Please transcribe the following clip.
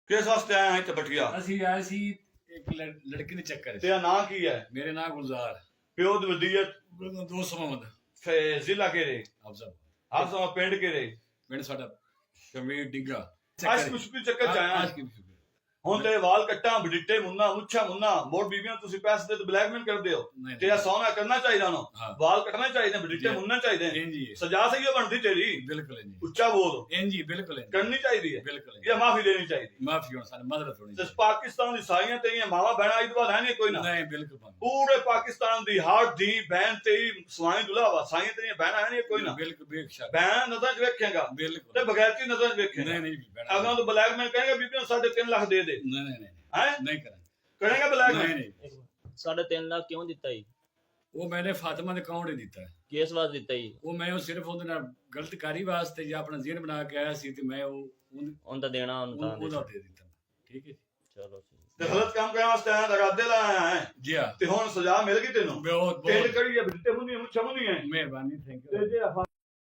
ਕਿਸ ਵਾਸਤੇ ਆਇਆ ਹੈ ਚਪਟੀਆ? ਅਸੀਂ ਆਏ ਸੀ ਇੱਕ ਲੜਕੀ ਦੇ ਚੱਕਰ 'ਚ। ਤੇਰਾ ਨਾਂ ਕੀ ਹੈ? ਮੇਰੇ ਨਾਂ ਗੁਲਜ਼ਾਰ। ਪਿਓ ਦੀ ਵਦੀਅਤ? ਦੋਸਤ ਮੁਹੰਮਦ ਜ਼ਿਲ੍ਹਾ ਕਿਹੜੇ? ਅਫਜ਼ਲ। ਆਸਾ ਪਿੰਡ ਕਿਹੜੇ? ਪਿੰਡ ਸਾਡਾ ਸ਼ਮੀਰ ਡਿੱਗਾ। ਅੱਜ ਮੁਸ਼ਕਿਲ ਚੱਕਰ ਚ ਆਇਆ। ਅੱਜ ਕੀ ਮੁਸ਼ਕਿਲ? ਹੁਣ ਤੇ ਵਾਲ ਕੱਟਾਂ ਬਡਿੱਟੇ ਮੁੰਨਾ ਮੁੱਛਾਂ ਮੁੰਨਾ ਮੋੜ ਬੀਬੀਆਂ ਤੁਸੀਂ ਪੈਸੇ ਦੇ ਤੇ ਬਲੈਕਮੇਲ ਕਰਦੇ ਹੋ। ਤੇਰਾ ਸੌਣਾ ਕਰਨਾ ਚਾਹੀਦਾ ਨਾ, ਵਾਲ ਕੱਟਣੇ ਚਾਹੀਦੇ, ਬਡਿੱਟੇ ਮੁੰਨਾ ਚਾਹੀਦੇ। ਇੰਜੀ ਸਜ਼ਾ ਸਹੀ ਬਣਦੀ ਤੇਰੀ। ਬਿਲਕੁਲ ਇੰਜੀ ਉੱਚਾ ਬੋਲ। ਇੰਜੀ ਬਿਲਕੁਲ ਕਰਨੀ ਚਾਹੀਦੀ ਹੈ। ਬਿਲਕੁਲ ਇਹ ਮਾਫੀ ਦੇਣੀ ਚਾਹੀਦੀ। ਮਾਫੀ ਹੋਣ ਸਾਨੂੰ ਮਦਦ ਹੋਣੀ ਤੇ ਪਾਕਿਸਤਾਨ ਦੀ ਸਾਰੀਆਂ ਤੇਰੀਆਂ ਮਾਵਾਂ ਭੈਣਾਂ ਇਸ ਤੋਂ ਬਾਅਦ ਹੈ ਨਹੀਂ ਕੋਈ ਨਾ? ਨਹੀਂ ਬਿਲਕੁਲ ਪੂਰੇ ਪਾਕਿਸਤਾਨ ਦੀ ਹਰ ਧੀ ਭੈਣ ਤੇਰੀ ਸਵਾਈ ਦੁਲਾਵਾ ਸਾਈਆਂ ਤੇਰੀਆਂ ਭੈਣਾਂ ਹੈ ਨਹੀਂ ਕੋਈ ਨਾ? ਬਿਲਕੁਲ ਬੇਸ਼ੱਕ ਭੈਣ ਨਜ਼ਰ ਚ ਵੇਖੇਗਾ ਬਿਲਕੁਲ ਤੇ ਬਗੈਰਤੀ ਨਜ਼ਰ ਚ ਵੇਖੇਗਾ। ਨਹੀਂ ਨਹੀਂ ਅਗਾਂ ਤੋਂ ਬਲੈਕਮੇਲ ਕਹੇਗਾ ਬੀਬੀਆਂ 3.5 ਲੱਖ ਦੇ ਦੇ। ਨਹੀਂ ਨਹੀਂ ਹੈ ਨਹੀਂ ਕਰਾਂ ਕਰੇਗਾ ਬਲੈਕਮੇਲ? ਨਹੀਂ 3.5 ਲੱਖ ਕਿਉਂ ਦਿੱਤਾ ਜੀ? ਉਹ ਮੈंने ਫਾਤਿਮਾ ਦੇ ਅਕਾਊਂਟ ਹੀ ਦਿੱਤਾ। ਕਿਸ ਵਾਰ ਦਿੱਤਾ ਜੀ? ਉਹ ਮੈਂ ਉਹ ਸਿਰਫ ਉਹਦੇ ਨਾਲ ਗਲਤਕਾਰੀ ਵਾਸਤੇ ਜਾਂ ਆਪਣਾ ਜ਼ਿਹਨ ਬਣਾ ਕੇ ਆਇਆ ਸੀ ਤੇ ਮੈਂ ਉਹਨੂੰ ਤਾਂ ਦੇਣਾ ਉਹਨੂੰ ਉਹਦਾ ਦੇ ਦਿੱਤਾ। ਠੀਕ ਹੈ ਚਲੋ ਤੇ ਗਲਤ ਕੰਮ ਕਰਨ ਵਾਸਤੇ ਆਇਆ ਤਾਂ ਰਾਦੇ ਲਾਇਆ ਹੈ ਜੀ ਹਾਂ। ਤੇ ਹੁਣ ਸਜ਼ਾ ਮਿਲ ਗਈ ਤੈਨੂੰ? ਬਹੁਤ ਢਿੱਡ ਕੜੀ ਹੈ, ਬਿੱਟੇ ਮੁੰਨੀ ਮੁੱਛਾਂ ਮੁੰਨੀ ਹੈ। ਮਿਹਰਬਾਨੀ ਥੈਂਕ ਯੂ। ਤੇ ਜੇ